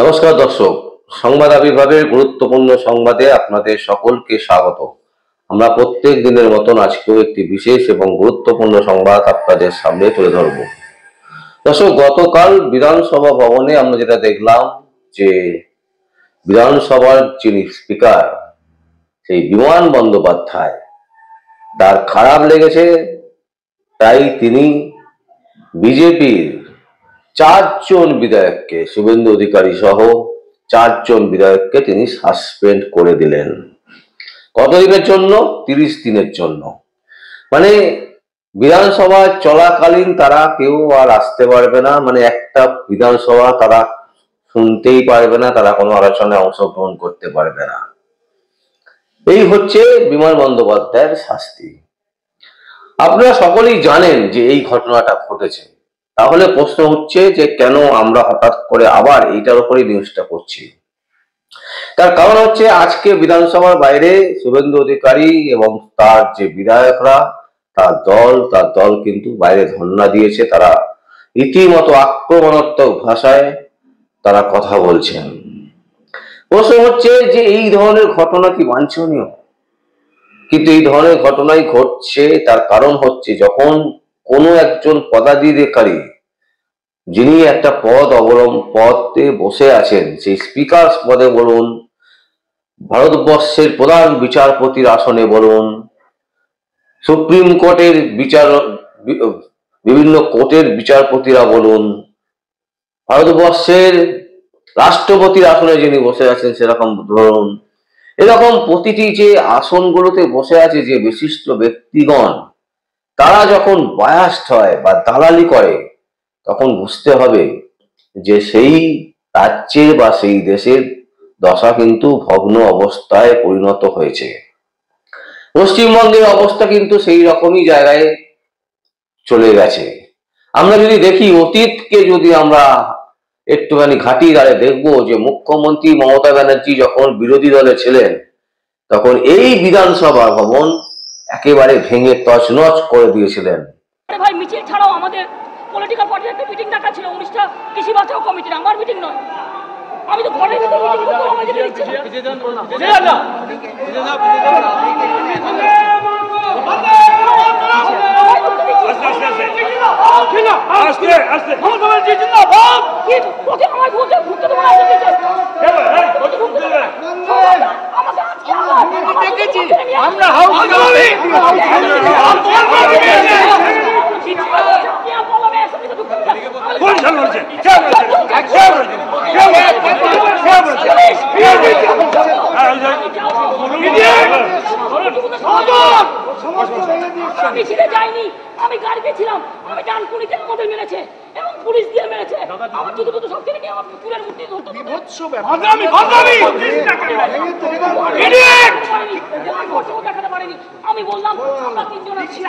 নমস্কার দর্শক, সংবাদ আবির্ভাবের গুরুত্বপূর্ণ সংবাদে আপনাদের সকলকে স্বাগত। আমরা প্রত্যেক দিনের মতন আজকেও একটি বিশেষ এবং গুরুত্বপূর্ণ সংবাদ আপনাদের সামনে তুলে ধরব। দর্শক, গতকাল বিধানসভা ভবনে আমরা যেটা দেখলাম যে বিধানসভার যিনি স্পিকার সেই বিমান বন্দ্যোপাধ্যায়, তার খারাপ লেগেছে, তাই তিনি বিজেপির 4 জন বিধায়ককে, শুভেন্দু অধিকারী সহ 4 জন বিধায়ককে তিনি সাসপেন্ড করে দিলেন। কতদিনের জন্য? 30 দিনের জন্য। মানে বিধানসভা চলাকালীন তারা কেউ আর আসতে পারবে না, মানে একটা বিধানসভা তারা শুনতেই পারবে না, তারা কোনো আলোচনায় অংশগ্রহণ করতে পারবে না। এই হচ্ছে বিমান বন্দ্যোপাধ্যায়ের শাস্তি। আপনারা সকলেই জানেন যে এই ঘটনাটা ঘটেছে। তাহলে প্রশ্ন হচ্ছে যে কেন আমরা হঠাৎ করে আবার এইটার উপরে নিউজটা করছি? তার কারণ হচ্ছে আজকে বিধানসভার বাইরে শুভেন্দু অধিকারী এবং তার যে বিধায়করা, তার দল কিন্তু বাইরে ধর্ণা দিয়েছে। তারা রীতিমতো আক্রমণাত্মক ভাষায় তারা কথা বলছেন। প্রশ্ন হচ্ছে যে এই ধরনের ঘটনা কি বাঞ্ছনীয়? কিন্তু এই ধরনের ঘটনাই ঘটছে। তার কারণ হচ্ছে যখন কোনো একজন পদাধিকারী, যিনি একটা পদে বসে আছেন, সেই স্পিকার পদে বলুন, ভারতবর্ষের প্রধান বিচারপতির আসনে বলুন, সুপ্রিম কোর্টের বিভিন্ন কোর্টের বিচারপতিরা বলুন, ভারতবর্ষের রাষ্ট্রপতির আসনে যিনি বসে আছেন সেরকম ধরুন, এরকম প্রতিটি যে আসনগুলোতে বসে আছে যে বিশিষ্ট ব্যক্তিগণ, তারা যখন বায়াস্ট হয় বা দালালি করে, তখন বুঝতে হবে যে সেই রাজ্যের বা সেই দেশের দশা কিন্তু ভগ্ন অবস্থায় পরিণত হয়েছে। পশ্চিমবঙ্গের অবস্থা কিন্তু সেই রকমই জায়গায় চলে গেছে। আমরা যদি দেখি অতীতকে, যদি আমরা একটুখানি ঘাঁটি গাড়ে দেখবো যে মুখ্যমন্ত্রী মমতা ব্যানার্জি যখন বিরোধী দলে ছিলেন, তখন এই বিধানসভা ভবন একেবারে ভেঙে তছনছ করে দিয়েছিলেন। ভাই, মিছিল ছাড়াও আমাদের পলিটিক্যাল পার্টির একটা মিটিং ডাকা ছিল, 19টা কৃষি বাঁচাও কমিটির। আমার মিটিং নয়, আমি তো ঘরের ভিতরে মিটিং করতে আমাকে দিচ্ছি মিছিলে যাইনি, আমি গাড়িতে ছিলাম, আমি ডানকুনিতে আমাদের মেরেছে এবং পুলিশ দিয়ে মেরেছে। আমার জুতো টুতো সব কিনে আমার পুকুরের মূর্তি ধরতো। দেখাতে পারিনি। আমি বললাম আমরা 3 জন আছি,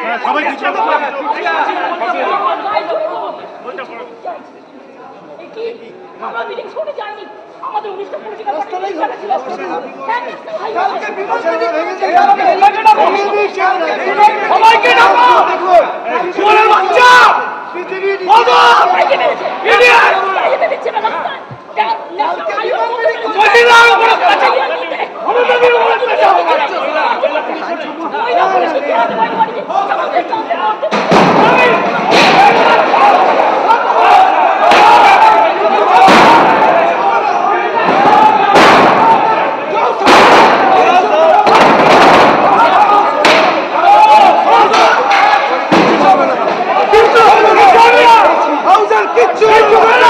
আমরা মিটিং শুনে যাইনি। আমাদের 19টা পলিটিক্যাল পার্টি ছিল। সবাইকে ডাকো, চোরের বাচ্চা বলবো সবাইকে মেরেছে, ইডিয়েট বাইরে দিচ্ছে না রাস্তায়। Get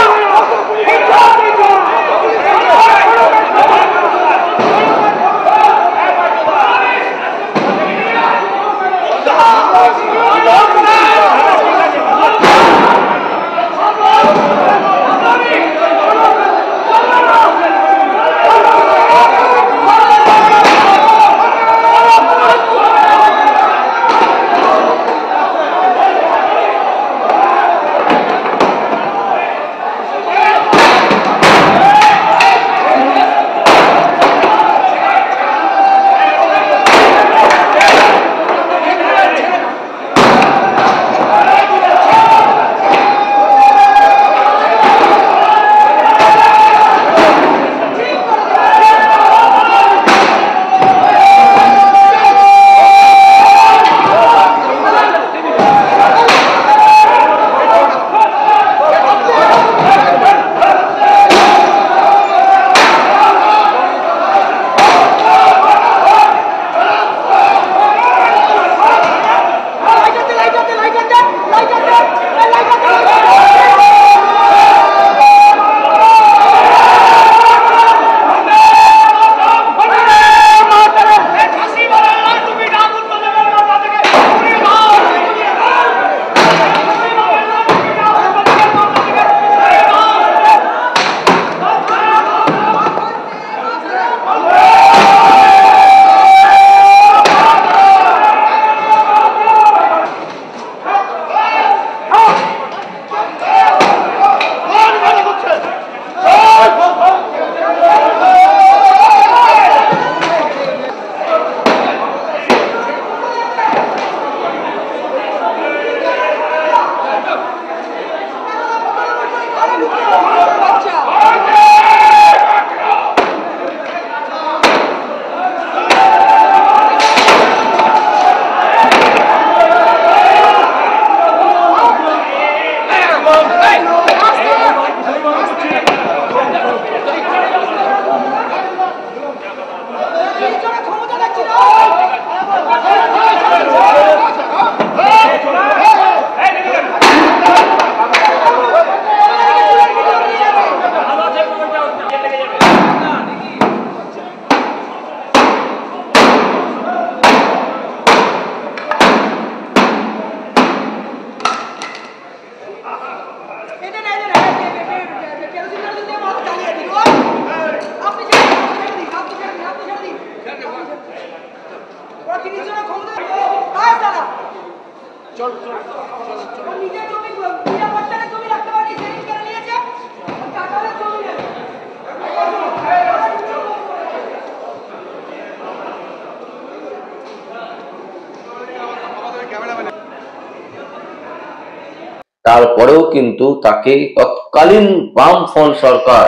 তারপরেও কিন্তু তাকে তৎকালীন বামফ্রন্ট সরকার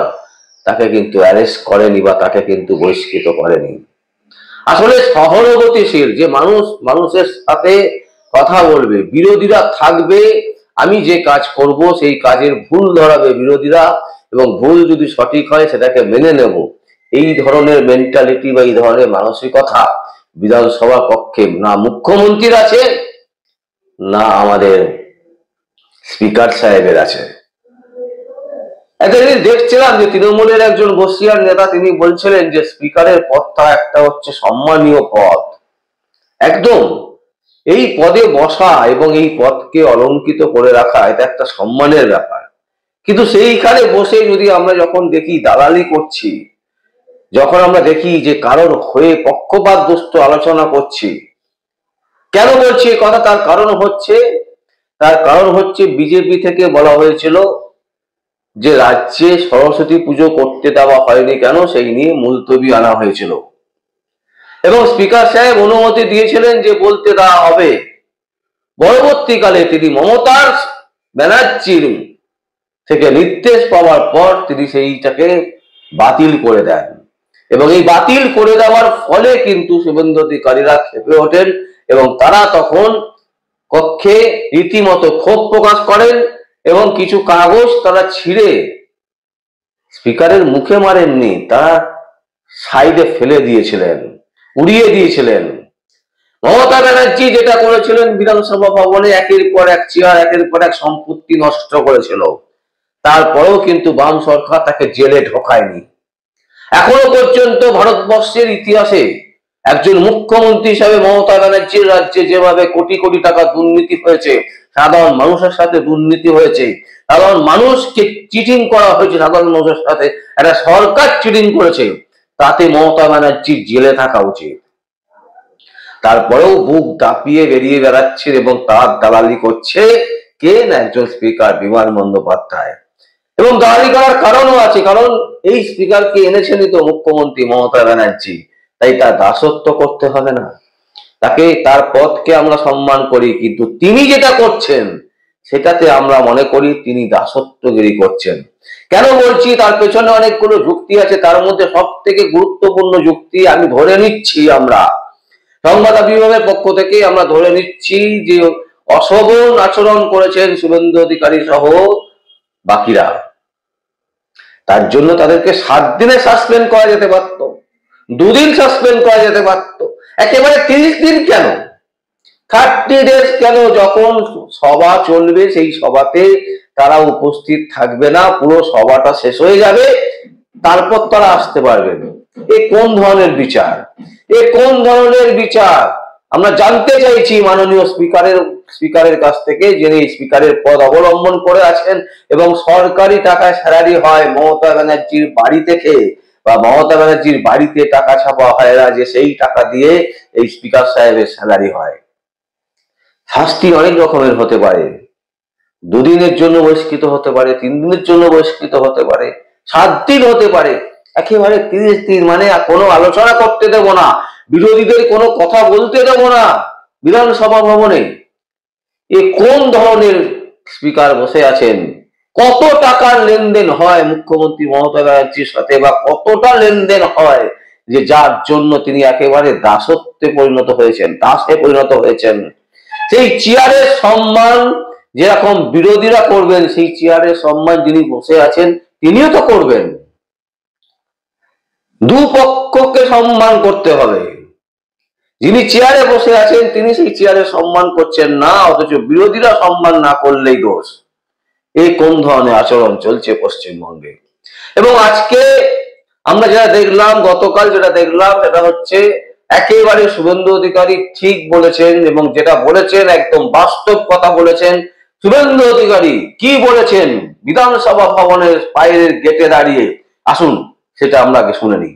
তাকে কিন্তু অ্যারেস্ট করেনি বা তাকে কিন্তু বহিষ্কৃত করেনি। আসলে সহানুভূতিশীল যে মানুষ মানুষের সাথে কথা বলবে, বিরোধীরা থাকবে, আমি যে কাজ করব সেই কাজের ভুল ধরাবে বিরোধীরা, এবং ভুল যদি সঠিক হয় সেটাকে মেনে নেব, এই ধরনের মেন্টালিটি বা এই ধরনের মানসিকতা বিধানসভা কক্ষে না মুখ্যমন্ত্রীর আছে না আমাদের স্পিকার সাহেবের আছে। একটা জিনিস দেখছিলাম যে তৃণমূলের একজন বসিয়ার নেতা তিনি বলছিলেন যে স্পিকারের পদটা একটা হচ্ছে সম্মানীয় পদ, একদম এই পদে বসা এবং এই পদকে অলঙ্কিত করে রাখা এটা একটা সম্মানের ব্যাপার। কিন্তু সেইখানে বসে যদি আমরা যখন দেখি দালালি করছি, যখন আমরা দেখি যে কারোর হয়ে পক্ষপাত দুষ্ট আলোচনা করছি, কেন বলছি এই কথা? তার কারণ হচ্ছে বিজেপি থেকে বলা হয়েছিল যে রাজ্যে সরস্বতী পুজো করতে দেওয়া হয়নি কেন, সেই নিয়ে মুলতবি আনা হয়েছিল এবং স্পিকার সাহেব অনুমতি দিয়েছিলেন যে বলতে দেওয়া হবে। পরবর্তীকালে তিনি মমতা ব্যানার্জির থেকে নির্দেশ পাওয়ার পর তিনি সেইটাকে বাতিল করে দেন এবং এই বাতিল করে দেওয়ার ফলে কিন্তু শুভেন্দু অধিকারীরা ক্ষেপে ওঠেন এবং তারা তখন কক্ষে রীতিমতো ক্ষোভ প্রকাশ করেন এবং কিছু কাগজ তারা ছিঁড়ে স্পিকারের মুখে মারেননি, তারা সাইডে ফেলে দিয়েছিলেন, উড়িয়ে দিয়েছিলেন। মমতা ব্যানার্জি যেটা করেছিলেন বিধানসভা ভবনে একের পর এক চেয়ার, একের পর এক সম্পত্তি নষ্ট করেছিল, তারপরেও কিন্তু বাম সরকার তাকে জেলে ঢোকায়নি। এখনো পর্যন্ত ভারতবর্ষের ইতিহাসে একজন মুখ্যমন্ত্রী হিসাবে মমতা ব্যানার্জির রাজ্যে যেভাবে কোটি কোটি টাকা দুর্নীতি হয়েছে, সাধারণ মানুষের সাথে দুর্নীতি হয়েছে, সাধারণ মানুষকে চিটিং করা হয়েছে, সাধারণ মানুষের সাথে একটা সরকার চিটিং করেছে, তাতে মমতা ব্যানার্জির জেলে থাকা উচিত। তারপরেও বুক দাপিয়ে বেরিয়ে বেড়াচ্ছে এবং তার দালালি করছে কে না একজন স্পিকার বিমান বন্দ্যোপাধ্যায়। এবং দালালি করার কারণও আছে, কারণ এই স্পিকারকে এনেছেনই তো মুখ্যমন্ত্রী মমতা ব্যানার্জি, তাই তার দাসত্ব করতে হবে না, তাকে তার পদকে আমরা সম্মান করি, কিন্তু তিনি যেটা করছেন সেটাতে আমরা মনে করি তিনি দাসত্বগিরি করছেন। কেন বলছি? তার পেছনে অনেকগুলো যুক্তি আছে, তার মধ্যে সব থেকে গুরুত্বপূর্ণ যুক্তি আমি ধরে নিচ্ছি, আমরা সংবাদ বিভাগের পক্ষ থেকে আমরা ধরে নিচ্ছি যে অশোভন আচরণ করেছেন শুভেন্দু অধিকারী সহ বাকিরা, তার জন্য তাদেরকে 7 দিনে সাসপেন্ড করা যেতে পারত, 2 দিন সাসপেন্ড করা যেতে পারত, একেবারে 30 দিন কেন, 30 ডেজ কেন? যখন সভা চলবে সেই সভাতে তারা উপস্থিত থাকবে না, পুরো সভাটা শেষ হয়ে যাবে, তারপর তারা আসতে পারবেন। এ কোন ধরনের বিচার? কোন ধরনের বিচার? আমরা জানতে চাইছি মাননীয় স্পিকারের কাছ থেকে, যিনি স্পিকারের পদ অবলম্বন করে আছেন এবং সরকারি টাকায় স্যালারি হয় মমতা ব্যানার্জির বাড়ি থেকে, বা মমতা ব্যানার্জির বাড়িতে টাকা ছাপা হয় না যে সেই টাকা দিয়ে এই স্পিকার সাহেবের স্যালারি হয়। শাস্তি অনেক রকমের হতে পারে, 2 দিনের জন্য বহিষ্কৃত হতে পারে, 3 দিনের জন্য বহিষ্কৃত হতে পারে, 7 দিন হতে পারে, একেবারে 30 দিন মানে কোনো আলোচনা করতে দেব না, বিরোধীদের কোনো কথা বলতে দেব না বিধানসভা ভবনে। কোন ধরনের স্পিকার বসে আছেন? কত টাকার লেনদেন হয় মুখ্যমন্ত্রী মমতা ব্যানার্জির সাথে, বা কতটা লেনদেন হয় যে যার জন্য তিনি একেবারে দাসত্বে পরিণত হয়েছেন, দাসে পরিণত হয়েছেন। সেই চেয়ারের সম্মান যেরকম বিরোধীরা করবেন, সেই চেয়ারের সম্মান যিনি বসে আছেন তিনিও তো করবেন। দুপক্ষকে সম্মান করতে হবে। যিনি চেয়ারে বসে আছেন তিনি সেই চেয়ারে সম্মান করছেন না, অথচ বিরোধীরা সম্মান না করলেই দোষ। এই কোন ধরনের আচরণ চলছে পশ্চিমবঙ্গে? এবং আজকে আমরা যেটা দেখলাম, গতকাল যেটা দেখলাম, সেটা হচ্ছে একেবারে শুভেন্দু অধিকারী ঠিক বলেছেন এবং যেটা বলেছেন একদম বাস্তব কথা বলেছেন। শুভেন্দু অধিকারী কি বলেছেন বিধানসভা ভবনের বাইরের গেটে দাঁড়িয়ে, আসুন সেটা আমরা আগে শুনে নিই।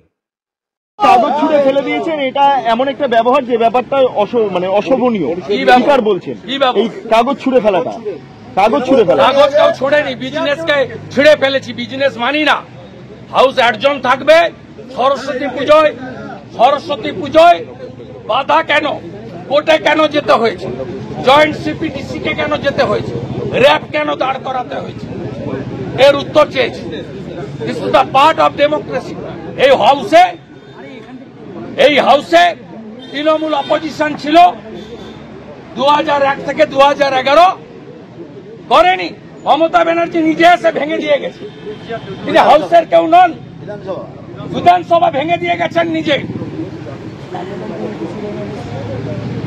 কাগজ ছুঁড়ে ফেলে দিয়েছেন, এটা এমন একটা ব্যবহার যে ব্যাপারটা অশোভনীয়। স্পিকার বলছেন এই কাগজ ছুঁড়ে ফেলাটা, কাগজ কেউ ছোড়েনি, বিজনেসকে ছিঁড়ে ফেলেছি, বিজনেস মানি না। হাউস অ্যাডজন থাকবে। সরস্বতী পুজোয় বাধা কেন, কোর্টে কেন যেতে হয়েছে, জয়েন্ট সিপিডিসি কে কেন যেতে হয়েছে, র্যাব কেন দাঁড় করাতে হয়েছে, এর উত্তর চেয়েছি। This is the part of democracy. এই হাউসে তৃণমূল অপোজিশন ছিল 2001 থেকে 2011, করেনি। মমতা ব্যানার্জি নিজে এসে ভেঙে দিয়ে গেছে। তিনি হাউসের কেউ নন, বিধানসভা ভেঙে দিয়ে গেছেন নিজে।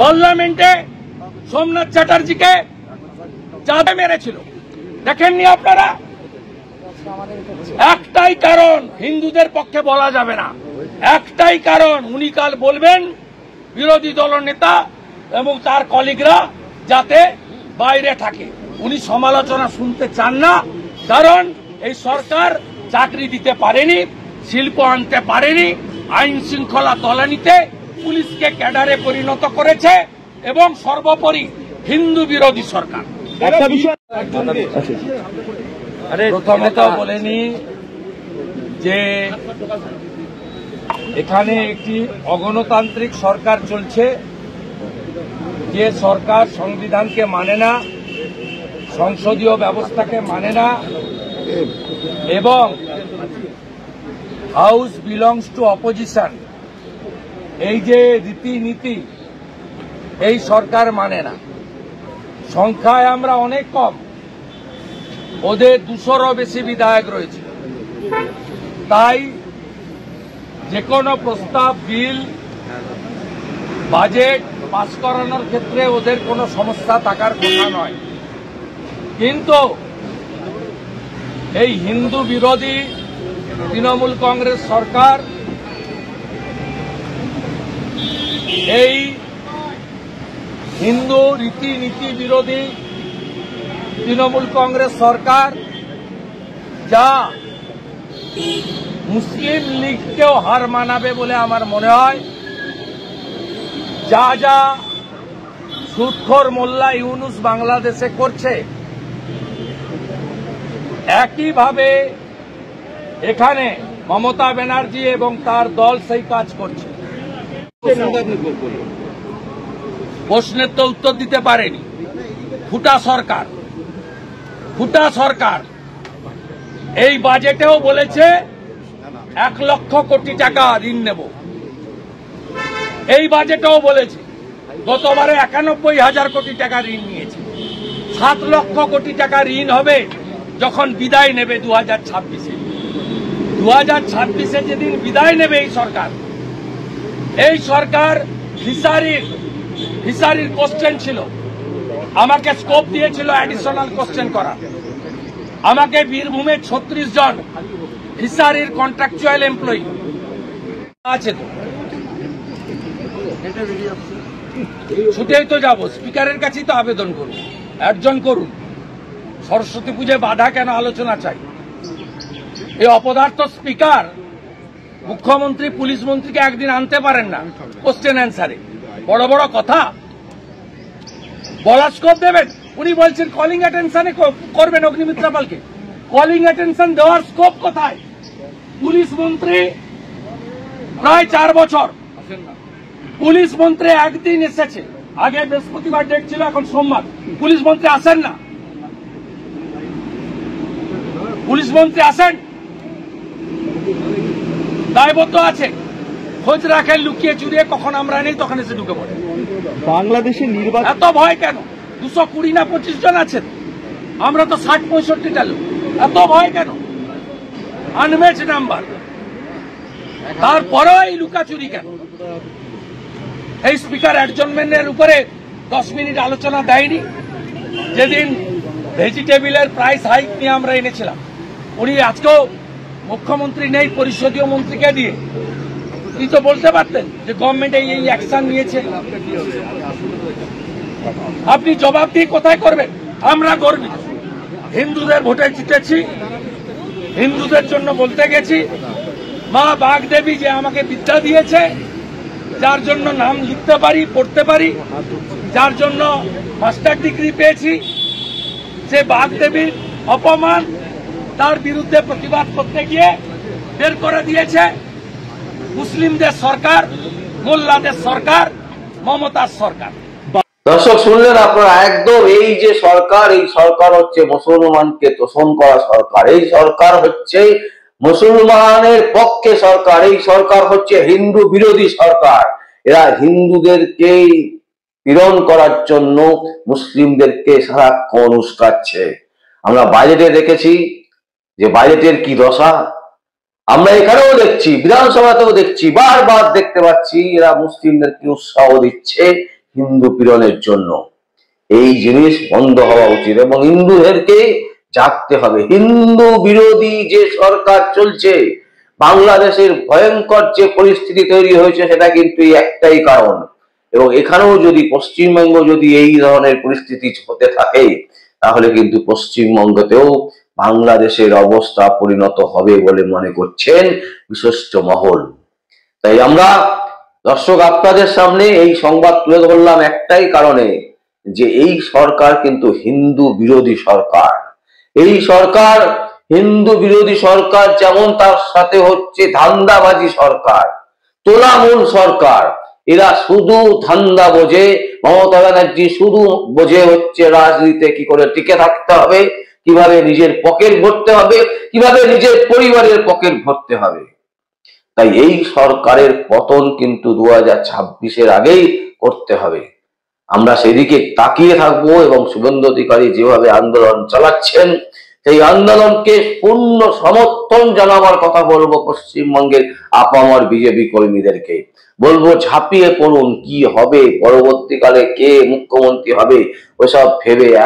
পার্লামেন্টে সোমনাথ চ্যাটার্জিকে চাঁদে মেরেছিল, দেখেননি আপনারা? একটাই কারণ, হিন্দুদের পক্ষে বলা যাবে না, একটাই কারণ, উনি কাল বলবেন বিরোধী দলনেতা এবং তার কলিগরা যাতে বাইরে থাকে। উনি সমালোচনা শুনতে চান না, কারণ এই সরকার চাকরি দিতে পারেনি, শিল্প আনতে পারেনি, আইন শৃঙ্খলা তলানিতে পুলিশকে ক্যাডারে পরিণত করেছে এবং সর্বোপরি হিন্দু বিরোধী সরকার। একটা বিষয় প্রথমত বলেনি যে এখানে একটি অগণতান্ত্রিক সরকার চলছে, যে সরকার সংবিধানকে মানে না, সংসদীয় ব্যবস্থাকে মানে না, এবং হাউস বিলংস টু অপোজিশন, এই যে রীতিনীতি এই সরকার মানে না। সংখ্যায় আমরা অনেক কম, ওদের 200-রও বেশি বিধায়ক রয়েছে, তাই যে কোনো প্রস্তাব, বিল, বাজেট পাস করানোর ক্ষেত্রে ওদের কোনো সমস্যা থাকার কথা নয়। কিন্তু এই হিন্দু বিরোধী তৃণমূল কংগ্রেস সরকার, এই হিন্দু রীতিনীতি বিরোধী তৃণমূল কংগ্রেস সরকার যা মুসলিম লীগকেও হার মানাবে বলে আমার মনে হয়, যা যা সুদখোর মোল্লা ইউনুস বাংলাদেশে করছে, একইভাবে এখানে মমতা ব্যানার্জি এবং তার দল সেই কাজ করছে। প্রশ্নের তো উত্তর দিতে পারেনি। ফুটা সরকার এই বাজেটেও বলেছে 1 লক্ষ কোটি টাকা ঋণ নেব, এই বাজেটেও বলেছে। গতবারে 91,000 কোটি টাকা ঋণ নিয়েছে, 7 লক্ষ কোটি টাকা ঋণ হবে যখন বিদায় নেবে 2026-এ। 2026-এ যেদিন বিদায় নেবে এই সরকার ফিশারির কোশ্চেন ছিল, আমাকে স্কোপ দিয়েছিল অ্যাডিশনাল কোশ্চেন করা। আমাকে বীরভূমে 36 জন ফিশারির কন্ট্রাকচুয়াল এমপ্লয়ি আছে, তো ছুটেই তো যাব, স্পিকারের কাছেই তো আবেদন করুন, অ্যাডজন করুন। সরস্বতী পুজোয় বাধা কেন আলোচনা চাই? এই অপদার্থ স্পিকার মুখ্যমন্ত্রী, পুলিশ মন্ত্রীকে একদিন আনতে পারেন না কোশ্চেন অ্যান্সারে, বড় বড় কথা বলার স্কোপ দেবেন। উনি বলছেন কলিং অ্যাটেনশনে করবেন অগ্নিমিত্রা পালকে, কলিং অ্যাটেনশন দেওয়ার স্কোপ কোথায়? পুলিশ মন্ত্রী প্রায় 4 বছর, পুলিশ মন্ত্রী একদিন এসেছে, আগে বৃহস্পতিবার ডেট ছিল, এখন সোমবার। পুলিশ মন্ত্রী আসেন না, পুলিশ মন্ত্রী আসেন, দায়বদ্ধ আছে, খোঁজ রাখেন লুকিয়ে চুরিয়ে, কখন আমরা নেই তখন এসে ঢুকে পড়ে। বাংলাদেশের নির্বাচন এত ভয় কেন? 220 না 25 জন আছেন, আমরা তো 60-65টা লোক, এত ভয় কেন? আনম্যাচ নাম্বার, তারপরেও এই লুকাচুরি কেন? এই স্পিকার অ্যাডজনমেন্টের উপরে 10 মিনিট আলোচনা দেয়নি। যেদিন ভেজিটেবিলের প্রাইস হাইক নিয়ে আমরা এনেছিলাম, উনি আজকেও মুখ্যমন্ত্রী নেই, পরিষদীয় মন্ত্রীকে দিয়ে তিনি তো বলতে পারতেন যে গভর্নমেন্ট এই অ্যাকশন নিয়েছে। আপনি জবাব দিয়ে কোথায় করবেন? আমরা গর্বিত, হিন্দুদের ভোটে জিতেছি, হিন্দুদের জন্য বলতে গেছি, মা বাগদেবী যে আমাকে বিদ্যা দিয়েছে, যার জন্য নাম লিখতে পারি, পড়তে পারি, যার জন্য মাস্টার ডিগ্রি পেয়েছি, সে বাগদেবীর অপমান, তার বিরুদ্ধে প্রতিবাদ করতে গিয়ে বের করে দিয়েছে মুসলিমদের সরকার, মোল্লাদের সরকার, মমতার সরকার। দর্শক শুনলেন আপনারা, একদম এই যে সরকার, এই সরকার হচ্ছে মুসলমানকে তোষণ করা সরকার, এই সরকার হচ্ছে মুসলমানের পক্ষে সরকার, এই সরকার হচ্ছে হিন্দু বিরোধী সরকার। এরা হিন্দুদেরকে পীড়ন করার জন্য মুসলিমদেরকে সারাক্ষণ উস্কাচ্ছে। আমরা বাজেটে দেখেছি যে বাজেটের কি দশা, আমরা এখানেও দেখছি, বিধানসভাতেও দেখছি, বারবার দেখতে পাচ্ছি এরা মুসলিমদেরকে উৎসাহ দিচ্ছে হিন্দু পীড়নের জন্য। এই জিনিস বন্ধ হওয়া উচিত এবং হিন্দুদেরকে জাগতে হবে। হিন্দু বিরোধী যে সরকার চলছে, বাংলাদেশের ভয়ঙ্কর যে পরিস্থিতি তৈরি হয়েছে সেটা কিন্তু একটাই কারণ। এবং এখানেও যদি পশ্চিমবঙ্গ যদি এই ধরনের পরিস্থিতি হতে থাকে, তাহলে কিন্তু পশ্চিমবঙ্গতেও বাংলাদেশের অবস্থা পরিণত হবে বলে মনে করছেন বিশিষ্ট মহল। তাই আমরা দর্শক আপনাদের সামনে এই সংবাদ তুলে ধরলাম একটাই কারণে, যে এই সরকার কিন্তু হিন্দু বিরোধী সরকার। এই সরকার হিন্দু বিরোধী সরকার, যেমন তার সাথে হচ্ছে ধান্দাবাজি সরকার, তোলামূল সরকার। এরা শুধু ধান্দা বোঝে, মমতা ব্যানার্জি শুধু বোঝে হচ্ছে রাজনীতিতে কি করে টিকে থাকতে হবে, কিভাবে নিজের পকেট ভরতে হবে, কিভাবে নিজের পরিবারের পকেট ভরতে হবে। তাই এই সরকারের পতন কিন্তু 2026-এর আগেই করতে হবে। আমরা সেদিকে তাকিয়ে থাকবো এবং শুভেন্দু অধিকারী যেভাবে আন্দোলন চালাচ্ছেন, সেই আন্দোলনকে পূর্ণ সমর্থন জানাবার কথা বলবো পশ্চিমবঙ্গের আপামর বিজেপি কর্মীদেরকে। বলবো ঝাঁপিয়ে পড়ুন, কি হবে পরবর্তীকালে, কে মুখ্যমন্ত্রী হবে ওসব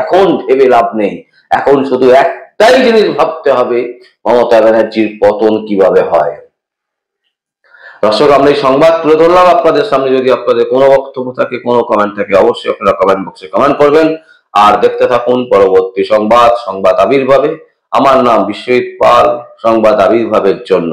এখন ভেবে লাভ নেই। এখন শুধু একটাই জিনিস ভাবতে হবে, মমতা ব্যানার্জির পতন কিভাবে হয়। দর্শক, আমরা এই সংবাদ তুলে ধরলাম আপনাদের সামনে। যদি আপনাদের কোনো বক্তব্য থাকে, কোনো কমেন্ট থাকে, অবশ্যই আপনারা কমেন্ট বক্সে কমেন্ট করবেন। আর দেখতে থাকুন পরবর্তী সংবাদ আবির্ভাবে। আমার নাম বিশ্বজিৎ পাল, সংবাদ আবির্ভাবের জন্য।